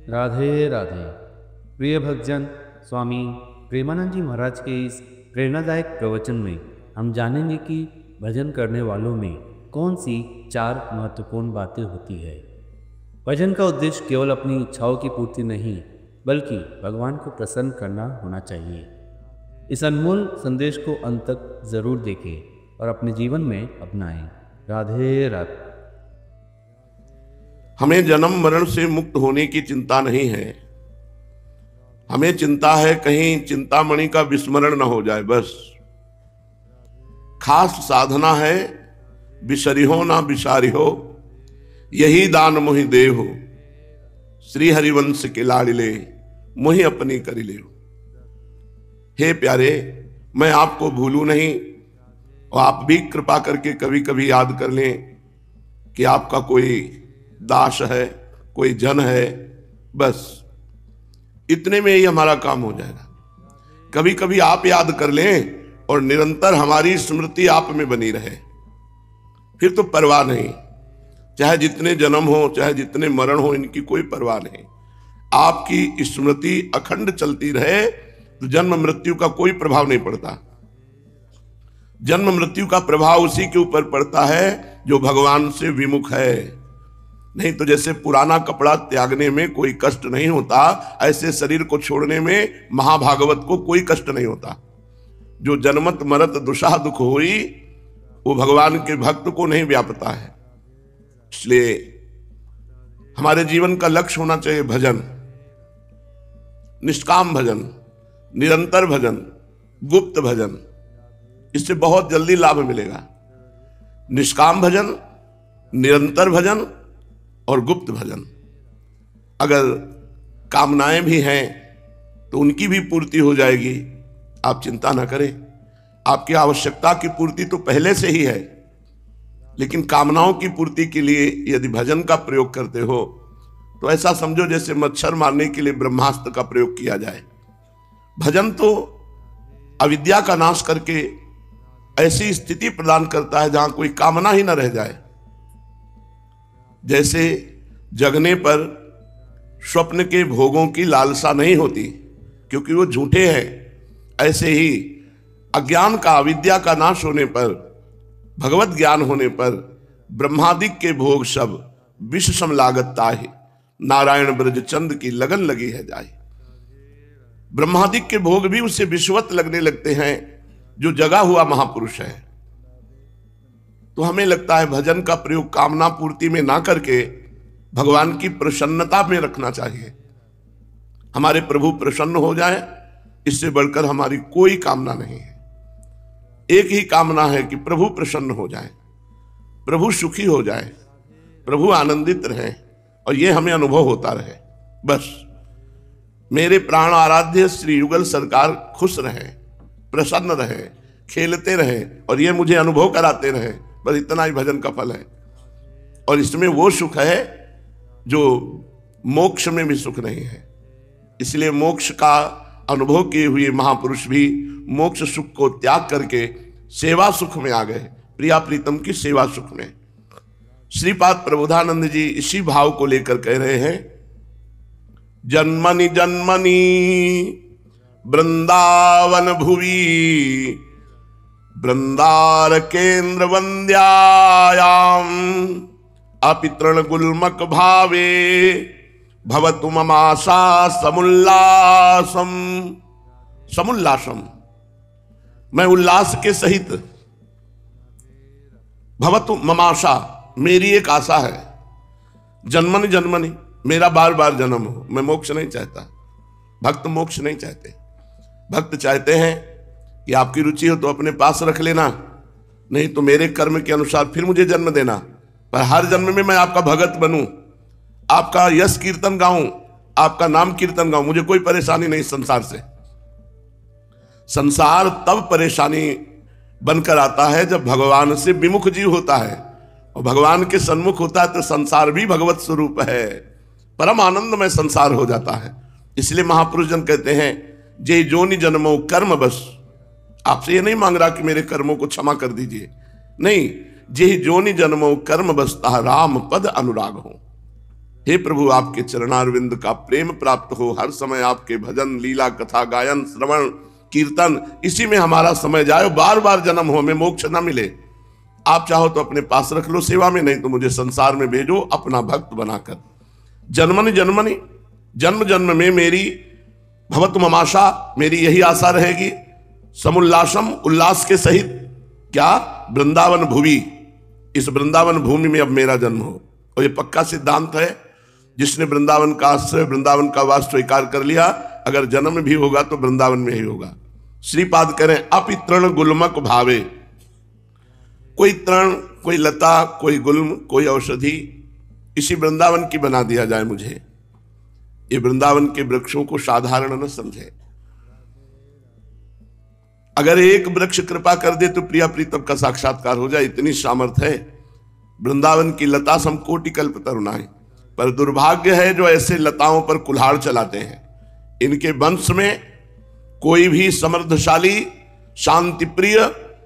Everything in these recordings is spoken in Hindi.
राधे राधे। प्रिय भक्तजन, स्वामी प्रेमानंद जी महाराज के इस प्रेरणादायक प्रवचन में हम जानेंगे कि भजन करने वालों में कौन सी चार महत्वपूर्ण बातें होती है। भजन का उद्देश्य केवल अपनी इच्छाओं की पूर्ति नहीं, बल्कि भगवान को प्रसन्न करना होना चाहिए। इस अनमोल संदेश को अंत तक जरूर देखें और अपने जीवन में अपनाएं। राधे राधे। हमें जन्म मरण से मुक्त होने की चिंता नहीं है। हमें चिंता है कहीं चिंतामणि का विस्मरण न हो जाए। बस खास साधना है बिसरिहो ना बिसारिहो, यही दान मोहि देहो, श्री हरिवंश के लाडिले मोहि अपनी करी ले। हे प्यारे, मैं आपको भूलूं नहीं और आप भी कृपा करके कभी कभी याद कर लें कि आपका कोई दास है, कोई जन है। बस इतने में ही हमारा काम हो जाएगा। कभी कभी आप याद कर लें और निरंतर हमारी स्मृति आप में बनी रहे, फिर तो परवाह नहीं। चाहे जितने जन्म हो, चाहे जितने मरण हो, इनकी कोई परवाह नहीं। आपकी स्मृति अखंड चलती रहे तो जन्म मृत्यु का कोई प्रभाव नहीं पड़ता। जन्म मृत्यु का प्रभाव उसी के ऊपर पड़ता है जो भगवान से विमुख है। नहीं तो जैसे पुराना कपड़ा त्यागने में कोई कष्ट नहीं होता, ऐसे शरीर को छोड़ने में महाभागवत को कोई कष्ट नहीं होता। जो जन्मत मरत दुषा दुख होई, वो भगवान के भक्त को नहीं व्यापता है। इसलिए हमारे जीवन का लक्ष्य होना चाहिए भजन, निष्काम भजन, निरंतर भजन, गुप्त भजन। इससे बहुत जल्दी लाभ मिलेगा। निष्काम भजन, निरंतर भजन और गुप्त भजन। अगर कामनाएं भी हैं तो उनकी भी पूर्ति हो जाएगी। आप चिंता ना करें, आपकी आवश्यकता की पूर्ति तो पहले से ही है, लेकिन कामनाओं की पूर्ति के लिए यदि भजन का प्रयोग करते हो तो ऐसा समझो जैसे मच्छर मारने के लिए ब्रह्मास्त्र का प्रयोग किया जाए। भजन तो अविद्या का नाश करके ऐसी स्थिति प्रदान करता है जहां कोई कामना ही न रह जाए। जैसे जगने पर स्वप्न के भोगों की लालसा नहीं होती क्योंकि वो झूठे हैं, ऐसे ही अज्ञान का, अविद्या का नाश होने पर, भगवत ज्ञान होने पर ब्रह्मादिक के भोग सब विष सम लागत ताहि, नारायण ब्रज चंद की लगन लगी है जाए। ब्रह्मादिक के भोग भी उससे विश्वत लगने लगते हैं जो जगा हुआ महापुरुष है। तो हमें लगता है भजन का प्रयोग कामना पूर्ति में ना करके भगवान की प्रसन्नता में रखना चाहिए। हमारे प्रभु प्रसन्न हो जाए, इससे बढ़कर हमारी कोई कामना नहीं है। एक ही कामना है कि प्रभु प्रसन्न हो जाए, प्रभु सुखी हो जाए, प्रभु आनंदित रहे और ये हमें अनुभव होता रहे। बस मेरे प्राण आराध्य श्री युगल सरकार खुश रहे, प्रसन्न रहे, खेलते रहे और ये मुझे अनुभव कराते रहे। बस इतना ही भजन का फल है। और इसमें वो सुख है जो मोक्ष में भी सुख नहीं है। इसलिए मोक्ष का अनुभव किए हुए महापुरुष भी मोक्ष सुख को त्याग करके सेवा सुख में आ गए, प्रिया प्रीतम की सेवा सुख में। श्रीपाद प्रबोधानंद जी इसी भाव को लेकर कह रहे हैं, जन्मनि जन्मनि वृंदावन भुवि, वृंदार केंद्र वंद्यायाम, अपितृण गुल्मक भावे भवतु ममाशा समुल्लासम। समुल्लासम, मैं उल्लास के सहित, भवतु ममाशा, मेरी एक आशा है, जन्मनि जन्मनि, मेरा बार बार जन्म हो। मैं मोक्ष नहीं चाहता, भक्त मोक्ष नहीं चाहते। भक्त चाहते हैं कि आपकी रुचि हो तो अपने पास रख लेना, नहीं तो मेरे कर्म के अनुसार फिर मुझे जन्म देना, पर हर जन्म में मैं आपका भगत बनूं, आपका यश कीर्तन गाऊं, आपका नाम कीर्तन गाऊं। मुझे कोई परेशानी नहीं संसार से। संसार तब परेशानी बनकर आता है जब भगवान से विमुख जीव होता है, और भगवान के सन्मुख होता है तो संसार भी भगवत स्वरूप है, परम आनंदमय संसार हो जाता है। इसलिए महापुरुष जन कहते हैं, जे जोनि जन्मो कर्म बस। आपसे ये नहीं मांग रहा कि मेरे कर्मों को क्षमा कर दीजिए, नहीं, जे जोनि जन्मो कर्म बसता राम पद अनुराग हो। हे प्रभु, आपके चरणारविंद का प्रेम प्राप्त हो, हर समय आपके भजन, लीला, कथा, गायन, श्रवण, कीर्तन, इसी में हमारा समय जाए, बार बार जन्म हो, हमें मोक्ष ना मिले। आप चाहो तो अपने पास रख लो सेवा में, नहीं तो मुझे संसार में भेजो अपना भक्त बनाकर। जन्मनि जन्मनि, जन्म जन्म में मेरी भवतु ममाशा, मेरी यही आशा रहेगी। समुल्लासम, उल्लास के सहित, क्या, वृंदावन भूमि, इस वृंदावन भूमि में अब मेरा जन्म हो। और ये पक्का सिद्धांत है, जिसने वृंदावन का आश्रय, वृंदावन का वास स्वीकार कर लिया, अगर जन्म भी होगा तो वृंदावन में ही होगा। श्रीपाद करें, अपि तृण गुल्मक भावे, कोई तृण, कोई लता, कोई गुल्म, कोई औषधि इसी वृंदावन की बना दिया जाए मुझे। ये वृंदावन के वृक्षों को साधारण न समझे। अगर एक वृक्ष कृपा कर दे तो प्रिया प्रीतम का साक्षात्कार हो जाए, इतनी सामर्थ्य है। वृंदावन की लता सम कोटि कल्प तरुणाई, पर दुर्भाग्य है जो ऐसे लताओं पर कुल्हाड़ चलाते हैं। इनके वंश में कोई भी समृद्धशाली, शांति प्रिय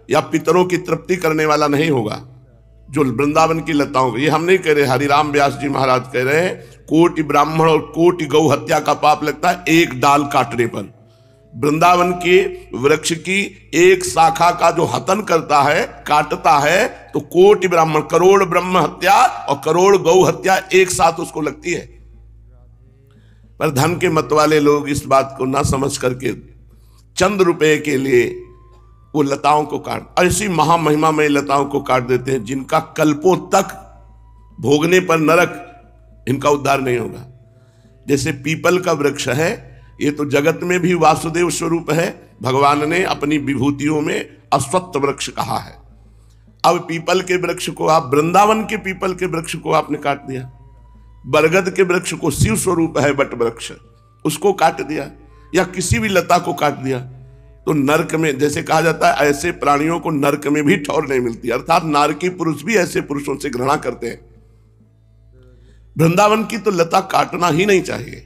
या पितरों की तृप्ति करने वाला नहीं होगा जो वृंदावन की लताओं। ये हम नहीं कह रहे, हरिराम व्यास जी महाराज कह रहे हैं, कोटि ब्राह्मण और कोटि गौ हत्या का पाप लगता है एक डाल काटने पर। वृंदावन के वृक्ष की एक शाखा का जो हतन करता है, काटता है, तो कोटि ब्राह्मण, करोड़ ब्रह्म हत्या और करोड़ गौ हत्या एक साथ उसको लगती है। पर धन के मत वाले लोग इस बात को ना समझ करके चंद रुपए के लिए वो लताओं को काट, ऐसी महामहिमामय लताओं को काट देते हैं जिनका कल्पों तक भोगने पर नरक, इनका उद्धार नहीं होगा। जैसे पीपल का वृक्ष है, ये तो जगत में भी वासुदेव स्वरूप है, भगवान ने अपनी विभूतियों में अश्वत्थ वृक्ष कहा है। अब पीपल के वृक्ष को आप, वृंदावन के पीपल के वृक्ष को आपने काट दिया। बरगद के वृक्ष को, शिव स्वरूप है बट वृक्ष, उसको काट दिया, या किसी भी लता को काट दिया, तो नरक में, जैसे कहा जाता है, ऐसे प्राणियों को नरक में भी ठौर नहीं मिलती। अर्थात नारकी पुरुष भी ऐसे पुरुषों से घृणा करते हैं। वृंदावन की तो लता काटना ही नहीं चाहिए।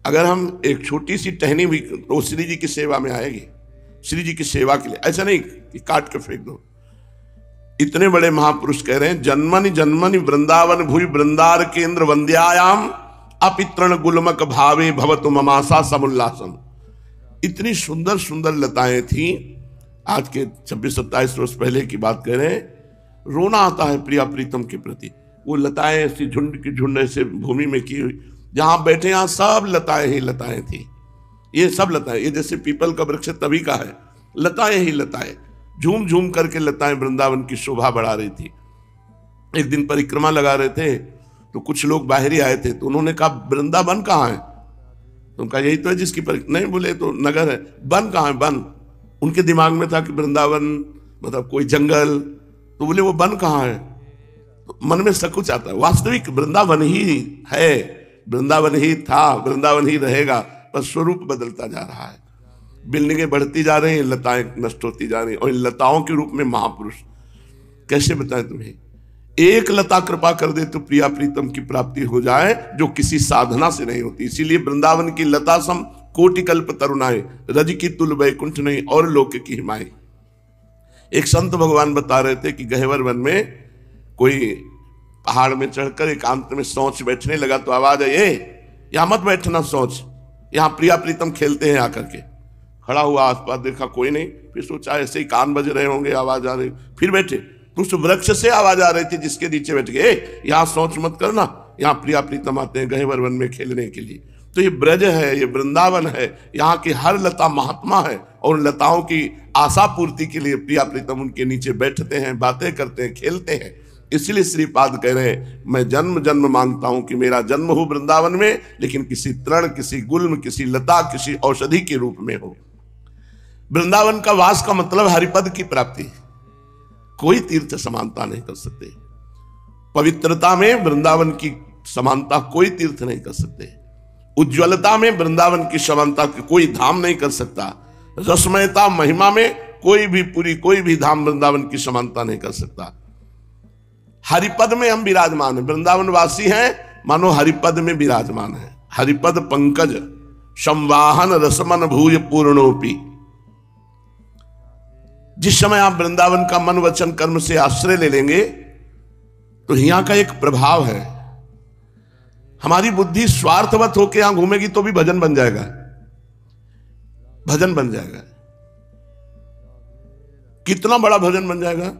अगर हम एक छोटी सी टहनी भी, तो श्री जी की सेवा में आएगी, श्री जी की सेवा के लिए, ऐसा नहीं कि काट के फेंक दो। इतने बड़े महापुरुष कह रहे हैं, जन्मनि जन्मनि वृंदावन भूमि वृंदार केंद्र वंद्यायाम अपि तृण गुल्मक भावे भवतु ममासा समुल्लासम। इतनी सुंदर सुंदर लताएं थी। आज के 26-27 वर्ष पहले की बात कह रहे हैं, रोना आता है प्रिया प्रीतम के प्रति। वो लताएं ऐसी झुंड की झुंड ऐसे भूमि में की हुई, जहां बैठे यहां सब लताएं ही लताएं थी। ये सब लताएं, ये जैसे पीपल का वृक्ष तभी का है, लताएं ही लताएं, झूम झूम करके लताएं वृंदावन की शोभा बढ़ा रही थी। एक दिन परिक्रमा लगा रहे थे तो कुछ लोग बाहरी आए थे, तो उन्होंने कहा वृंदावन कहाँ है? तो उनका यही तो है जिसकी नहीं बोले तो नगर है। वन कहाँ है? वन। उनके दिमाग में था कि वृंदावन मतलब कोई जंगल, तो बोले वो वन कहाँ है? तो मन में सकुच आता है। वास्तविक वृंदावन ही है, वृंदावन ही था, वृंदावन ही रहेगा, पर स्वरूप बदलता जा रहा है। बिल्डिंगें बढ़ती जा रही हैं, लताएं नष्ट होती जा रही हैं, और इन लताओं के रूप में महापुरुष। कैसे बताएं तुम्हें? एक लता कृपा कर दे तो प्रिया प्रीतम की प्राप्ति हो जाए, जो किसी साधना से नहीं होती। इसीलिए वृंदावन की लता सम कोटि कल्प तरुणाए, रज की तुल वैकुंठ नहीं और लोक की हिमाई। एक संत भगवान बता रहे थे कि गहेवर वन में कोई पहाड़ में चढ़कर एकांत में सोच बैठने लगा, तो आवाज आई, यहां मत बैठना सोच, यहां प्रिया प्रीतम खेलते हैं आकर के। खड़ा हुआ, आसपास देखा कोई नहीं, फिर सोचा ऐसे ही कान बज रहे होंगे, आवाज आ रही, फिर बैठे तो उस वृक्ष से आवाज आ रही थी जिसके नीचे बैठ गए, यहां सोच मत करना, यहां प्रिया प्रीतम आते हैं गहेवर वन में खेलने के लिए। तो ये ब्रज है, ये वृंदावन है, यहाँ की हर लता महात्मा है, और लताओं की आशा पूर्ति के लिए प्रिया प्रीतम उनके नीचे बैठते हैं, बातें करते हैं, खेलते हैं। इसलिए श्रीपाद कह रहे हैं, मैं जन्म जन्म मांगता हूं कि मेरा जन्म हो वृंदावन में, लेकिन किसी तृण, किसी गुल्म, किसी लता, किसी औषधि के रूप में हो। वृंदावन का वास का मतलब हरिपद की प्राप्ति। कोई तीर्थ समानता नहीं कर सकते पवित्रता में, वृंदावन की समानता कोई तीर्थ नहीं कर सकते। उज्ज्वलता में वृंदावन की समानता कोई धाम नहीं कर सकता। रसमयता महिमा में कोई भी धाम वृंदावन की समानता नहीं कर सकता। हरिपद में हम विराजमान हैं, वृंदावन वासी हैं, मानो हरिपद में विराजमान है। हरिपद पंकज संवाहन रसमन भूय पूर्णोपी। जिस समय आप वृंदावन का मन वचन कर्म से आश्रय ले लेंगे, तो यहां का एक प्रभाव है। हमारी बुद्धि स्वार्थवत होकर यहां घूमेगी तो भी भजन बन जाएगा, भजन बन जाएगा। कितना बड़ा भजन बन जाएगा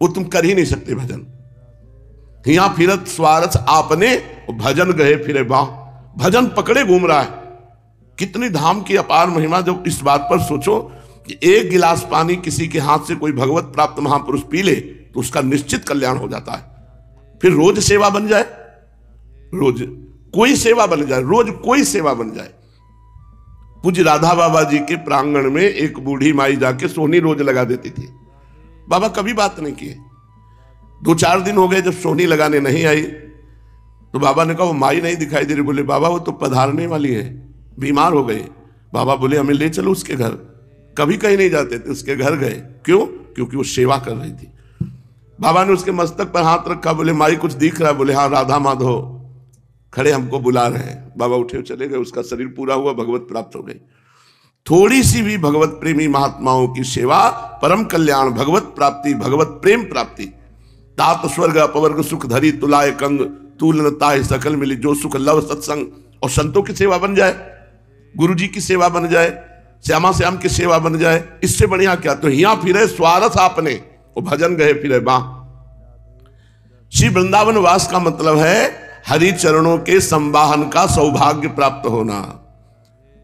वो तुम कर ही नहीं सकते। भजन हिया फिरत स्वारथ आपने, भजन गए फिरे बाह, भजन पकड़े घूम रहा है। कितनी धाम की अपार महिमा। जब इस बात पर सोचो कि एक गिलास पानी किसी के हाथ से कोई भगवत प्राप्त महापुरुष पी ले तो उसका निश्चित कल्याण हो जाता है। फिर रोज सेवा बन जाए, रोज कोई सेवा बन जाए, रोज कोई सेवा बन जाए। पूज्य राधा बाबा जी के प्रांगण में एक बूढ़ी माई जाके सोहनी रोज लगा देती थी। बाबा कभी बात नहीं किए। 2-4 दिन हो गए जब सोहनी लगाने नहीं आई तो बाबा ने कहा वो माई नहीं दिखाई दे रही। बोले बाबा वो तो पधारने वाली है, बीमार हो गए। बाबा बोले हमें ले चलो उसके घर। कभी कहीं नहीं जाते थे, उसके घर गए। क्यों? क्योंकि वो सेवा कर रही थी। बाबा ने उसके मस्तक पर हाथ रखा। बोले माई कुछ दिख रहा है? बोले हाँ राधा माधव खड़े हमको बुला रहे हैं। बाबा उठे चले गए। उसका शरीर पूरा हुआ, भगवत प्राप्त हो गई। थोड़ी सी भी भगवत प्रेमी महात्माओं की सेवा, परम कल्याण, भगवत प्राप्ति, भगवत प्रेम प्राप्ति। तात स्वर्ग अपवर्ग सुख धरी तुलाए कंग, तूल ताय सकल मिली जो सुख लव सत्संग। और संतों की सेवा बन जाए, गुरु जी की सेवा बन जाए, श्यामा श्याम की सेवा बन जाए, इससे बढ़िया क्या। तो हिया फिरे स्वारथ आपने, वो भजन गए फिरे बाह। श्री वृंदावन वास का मतलब है हरि चरणों के संवाहन का सौभाग्य प्राप्त होना।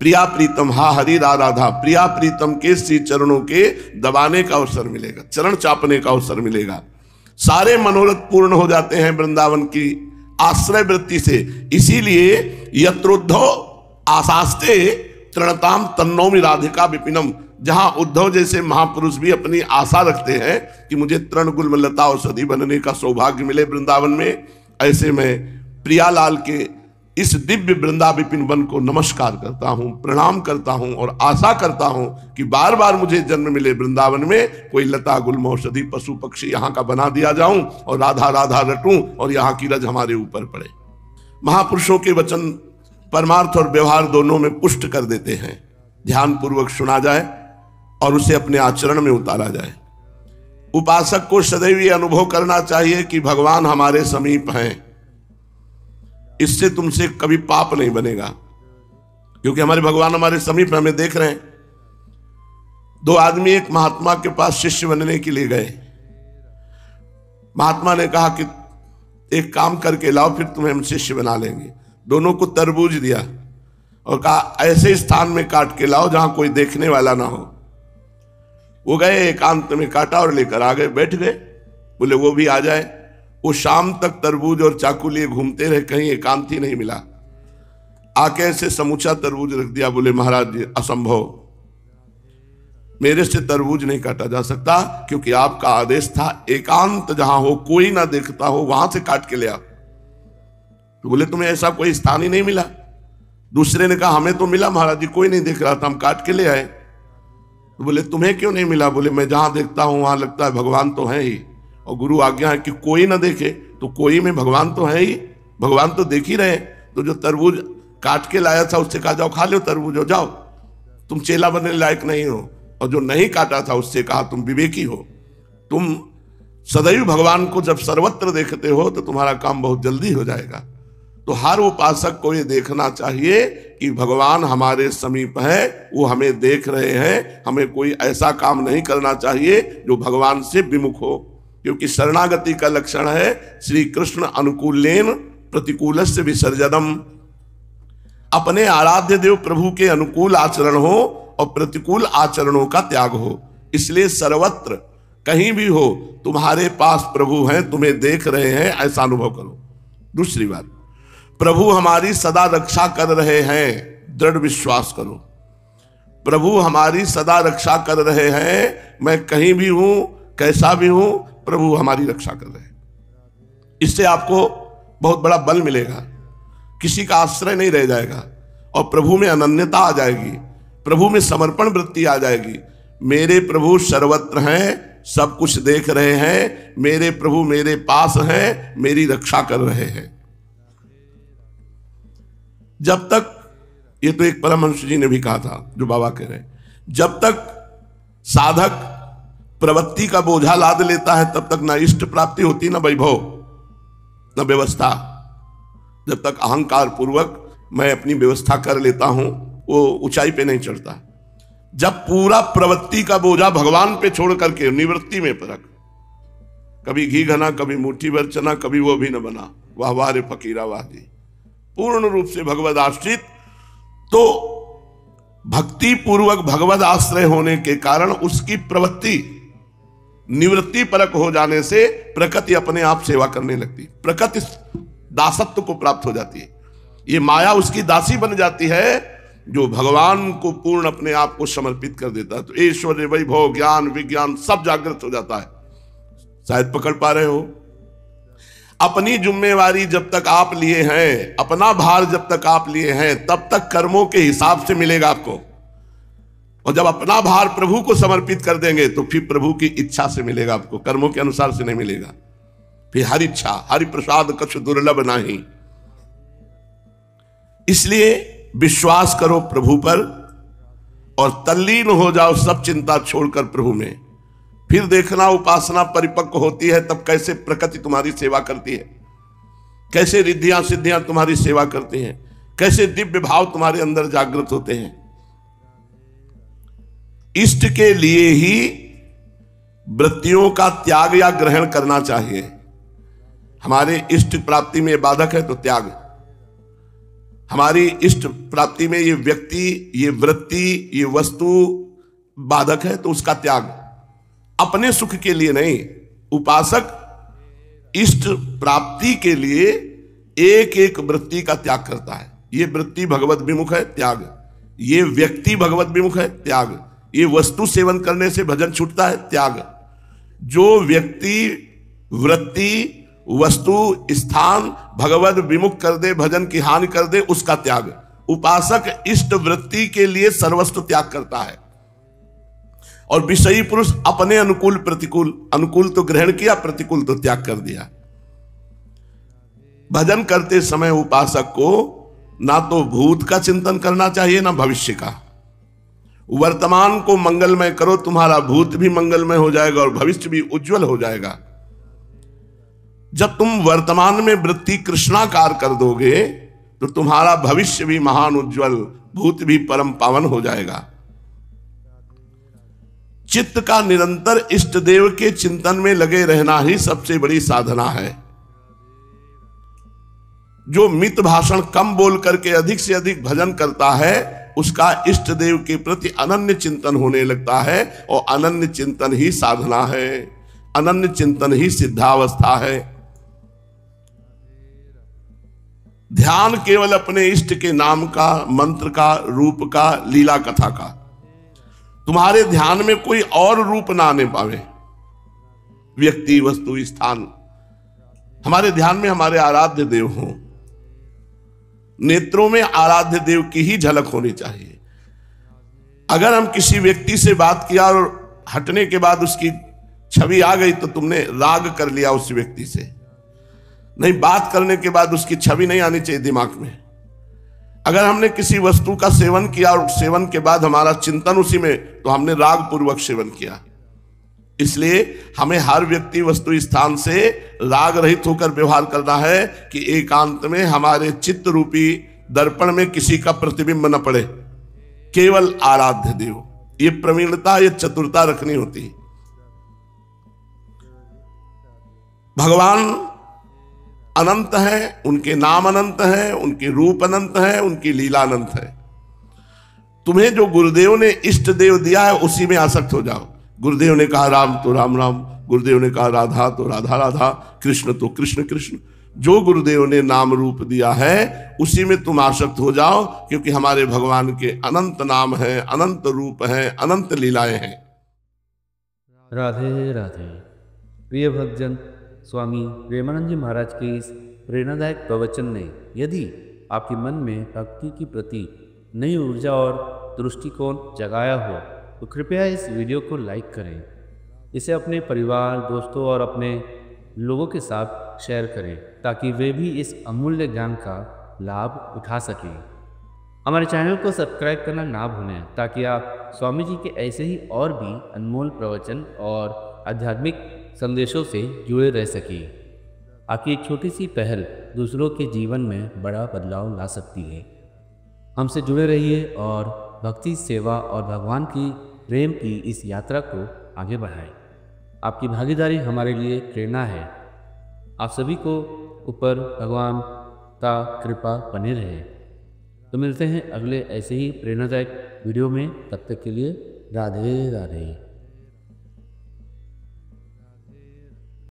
प्रिया प्रीतम हा हरि राधा, प्रिया प्रीतम के श्री चरणों के दबाने का अवसर मिलेगा, चरण चापने का अवसर मिलेगा। सारे मनोरथ पूर्ण हो जाते हैं वृंदावन की आश्रय वृत्ति से। इसीलिए यत्रोद्धव आशास्ते तृणताम तन्नौमि राधिका विपिनम। जहां उद्धव जैसे महापुरुष भी अपनी आशा रखते हैं कि मुझे तृण गुल्म लता औषधि बनने का सौभाग्य मिले वृंदावन में, ऐसे में प्रियालाल के इस दिव्य वृंदा विपिन वन को नमस्कार करता हूं, प्रणाम करता हूं और आशा करता हूं कि बार बार मुझे जन्म मिले वृंदावन में, कोई लता गुल्म औषधि पशु पक्षी यहां का बना दिया जाऊं और राधा राधा रटूं और यहां की रज हमारे ऊपर पड़े। महापुरुषों के वचन परमार्थ और व्यवहार दोनों में पुष्ट कर देते हैं। ध्यान पूर्वक सुना जाए और उसे अपने आचरण में उतारा जाए। उपासक को सदैव ये अनुभव करना चाहिए कि भगवान हमारे समीप हैं। इससे तुमसे कभी पाप नहीं बनेगा, क्योंकि हमारे भगवान हमारे समीप हमें देख रहे हैं। 2 आदमी एक महात्मा के पास शिष्य बनने के लिए गए। महात्मा ने कहा कि एक काम करके लाओ, फिर तुम्हें हम शिष्य बना लेंगे। दोनों को तरबूज दिया और कहा ऐसे स्थान में काट के लाओ जहां कोई देखने वाला ना हो। वो गए, एकांत में काटा और लेकर आ गए, बैठ गए। बोले वो भी आ जाए। वो शाम तक तरबूज और चाकू लिए घूमते रहे, कहीं एकांत ही नहीं मिला। आके ऐसे समूचा तरबूज रख दिया। बोले महाराज जी असंभव, मेरे से तरबूज नहीं काटा जा सकता, क्योंकि आपका आदेश था एकांत जहां हो, कोई ना देखता हो, वहां से काट के ले आओ। तो बोले तुम्हें ऐसा कोई स्थान ही नहीं मिला। दूसरे ने कहा हमें तो मिला महाराज जी, कोई नहीं देख रहा था, हम काट के ले आए। तो बोले तुम्हें क्यों नहीं मिला? बोले मैं जहां देखता हूं वहां लगता है भगवान तो है ही, और गुरु आज्ञा है कि कोई ना देखे, तो कोई में भगवान तो है ही, भगवान तो देख ही रहे। तो जो तरबूज काट के लाया था उससे कहा जाओ खा लो तरबूज, हो जाओ, तुम चेला बनने लायक नहीं हो। और जो नहीं काटा था उससे कहा तुम विवेकी हो, तुम सदैव भगवान को जब सर्वत्र देखते हो तो तुम्हारा काम बहुत जल्दी हो जाएगा। तो हर उपासक को ये देखना चाहिए कि भगवान हमारे समीप है, वो हमें देख रहे हैं। हमें कोई ऐसा काम नहीं करना चाहिए जो भगवान से विमुख हो, क्योंकि शरणागति का लक्षण है श्री कृष्ण अनुकूलेन प्रतिकूलस्य विसर्जनम। अपने आराध्य देव प्रभु के अनुकूल आचरण हो और प्रतिकूल आचरणों का त्याग हो। इसलिए सर्वत्र कहीं भी हो तुम्हारे पास प्रभु हैं, तुम्हें देख रहे हैं, ऐसा अनुभव करो। दूसरी बात, प्रभु हमारी सदा रक्षा कर रहे हैं, दृढ़ विश्वास करो। प्रभु हमारी सदा रक्षा कर रहे हैं। मैं कहीं भी हूं, कैसा भी हूं, प्रभु हमारी रक्षा कर रहे हैं। इससे आपको बहुत बड़ा बल मिलेगा, किसी का आश्रय नहीं रह जाएगा और प्रभु में अनन्यता आ जाएगी, प्रभु में समर्पण वृत्ति आ जाएगी। मेरे प्रभु सर्वत्र हैं, सब कुछ देख रहे हैं, मेरे प्रभु मेरे पास हैं, मेरी रक्षा कर रहे हैं। जब तक, ये तो एक परमहंस जी ने भी कहा था जो बाबा कह रहे हैं, जब तक साधक प्रवृत्ति का बोझा लाद लेता है तब तक ना इष्ट प्राप्ति होती, ना वैभव, ना व्यवस्था। जब तक अहंकार पूर्वक मैं अपनी व्यवस्था कर लेता हूं, वो ऊंचाई पे नहीं चढ़ता। जब पूरा प्रवृत्ति का बोझा भगवान पे छोड़ करके निवृत्ति में परख, कभी घी घना, कभी मुट्ठी भर चना, कभी वो भी न बना, वाह वाह रे फकीरा वाह जी, पूर्ण रूप से भगवद आश्रित, तो भक्ति पूर्वक भगवद आश्रय होने के कारण उसकी प्रवृत्ति निवृत्ति परक हो जाने से प्रकृति अपने आप सेवा करने लगती, प्रकृति दासत्व को प्राप्त हो जाती है। ये माया उसकी दासी बन जाती है जो भगवान को पूर्ण अपने आप को समर्पित कर देता है। तो ऐश्वर्य, वैभव, ज्ञान, विज्ञान सब जागृत हो जाता है। शायद पकड़ पा रहे हो। अपनी जिम्मेवारी जब तक आप लिए हैं, अपना भार जब तक आप लिए हैं, तब तक कर्मों के हिसाब से मिलेगा आपको। और जब अपना भार प्रभु को समर्पित कर देंगे तो फिर प्रभु की इच्छा से मिलेगा आपको, कर्मों के अनुसार से नहीं मिलेगा। फिर हरि इच्छा, हरि प्रसाद कछु दुर्लभ नहीं। इसलिए विश्वास करो प्रभु पर और तल्लीन हो जाओ सब चिंता छोड़कर प्रभु में। फिर देखना उपासना परिपक्व होती है तब कैसे प्रकृति तुम्हारी सेवा करती है, कैसे रिद्धियां सिद्धियां तुम्हारी सेवा करती हैं, कैसे दिव्य भाव तुम्हारे अंदर जागृत होते हैं। इष्ट के लिए ही वृत्तियों का त्याग या ग्रहण करना चाहिए। हमारे इष्ट प्राप्ति में बाधक है तो त्याग, हमारी इष्ट प्राप्ति में ये व्यक्ति, ये वृत्ति, ये वस्तु बाधक है तो उसका त्याग, अपने सुख के लिए नहीं। उपासक इष्ट प्राप्ति के लिए एक एक वृत्ति का त्याग करता है। ये वृत्ति भगवत विमुख है, त्याग। ये व्यक्ति भगवत विमुख है, त्याग। ये वस्तु सेवन करने से भजन छूटता है, त्याग। जो व्यक्ति, वृत्ति, वस्तु, स्थान भगवत विमुख कर दे, भजन की हानि कर दे, उसका त्याग। उपासक इष्ट वृत्ति के लिए सर्वस्व त्याग करता है। और विषयी पुरुष अपने अनुकूल प्रतिकूल, अनुकूल तो ग्रहण किया, प्रतिकूल तो त्याग कर दिया। भजन करते समय उपासक को ना तो भूत का चिंतन करना चाहिए ना भविष्य का। वर्तमान को मंगलमय करो, तुम्हारा भूत भी मंगलमय हो जाएगा और भविष्य भी उज्जवल हो जाएगा। जब तुम वर्तमान में वृत्ति कृष्णाकार कर दोगे तो तुम्हारा भविष्य भी महान उज्जवल, भूत भी परम पावन हो जाएगा। चित्त का निरंतर इष्ट देव के चिंतन में लगे रहना ही सबसे बड़ी साधना है। जो मित भाषण कम बोल करके अधिक से अधिक भजन करता है, उसका इष्ट देव के प्रति अनन्य चिंतन होने लगता है। और अनन्य चिंतन ही साधना है, अनन्य चिंतन ही सिद्धावस्था है। ध्यान केवल अपने इष्ट के नाम का, मंत्र का, रूप का, लीला कथा का। तुम्हारे ध्यान में कोई और रूप ना आने पावे, व्यक्ति, वस्तु, स्थान। हमारे ध्यान में हमारे आराध्य देव हों, नेत्रों में आराध्य देव की ही झलक होनी चाहिए। अगर हम किसी व्यक्ति से बात किया और हटने के बाद उसकी छवि आ गई तो तुमने राग कर लिया उस व्यक्ति से। नहीं, बात करने के बाद उसकी छवि नहीं आनी चाहिए दिमाग में। अगर हमने किसी वस्तु का सेवन किया और सेवन के बाद हमारा चिंतन उसी में, तो हमने राग पूर्वक सेवन किया। इसलिए हमें हर व्यक्ति, वस्तु, स्थान से राग रहित होकर व्यवहार करना है कि एकांत में हमारे चित्त रूपी दर्पण में किसी का प्रतिबिंब न पड़े, केवल आराध्य देव। ये प्रवीणता, ये चतुरता रखनी होती है। भगवान अनंत है, उनके नाम अनंत है, उनके रूप अनंत है, उनकी लीला अनंत है। तुम्हें जो गुरुदेव ने इष्ट देव दिया है उसी में आसक्त हो जाओ। गुरुदेव ने कहा राम तो राम राम, गुरुदेव ने कहा राधा तो राधा राधा, कृष्ण तो कृष्ण कृष्ण। जो गुरुदेव ने नाम रूप दिया है उसी में तुम आसक्त हो जाओ, क्योंकि हमारे भगवान के अनंत नाम है, अनंत रूप है, अनंत लीलाएं हैं। राधे राधे। प्रिय भक्तजन, स्वामी प्रेमानंद जी महाराज के इस प्रेरणादायक प्रवचन ने यदि आपके मन में भक्ति की प्रति नई ऊर्जा और दृष्टिकोण जगाया हो तो कृपया इस वीडियो को लाइक करें, इसे अपने परिवार, दोस्तों और अपने लोगों के साथ शेयर करें ताकि वे भी इस अमूल्य ज्ञान का लाभ उठा सकें। हमारे चैनल को सब्सक्राइब करना ना भूलें ताकि आप स्वामी जी के ऐसे ही और भी अनमोल प्रवचन और आध्यात्मिक संदेशों से जुड़े रह सकें। आपकी एक छोटी सी पहल दूसरों के जीवन में बड़ा बदलाव ला सकती है। हमसे जुड़े रहिए और भक्ति, सेवा और भगवान की प्रेम की इस यात्रा को आगे बढ़ाएं। आपकी भागीदारी हमारे लिए प्रेरणा है। आप सभी को ऊपर भगवान का कृपा बने रहे। तो मिलते हैं अगले ऐसे ही प्रेरणादायक वीडियो में। तब तक के लिए राधे राधे।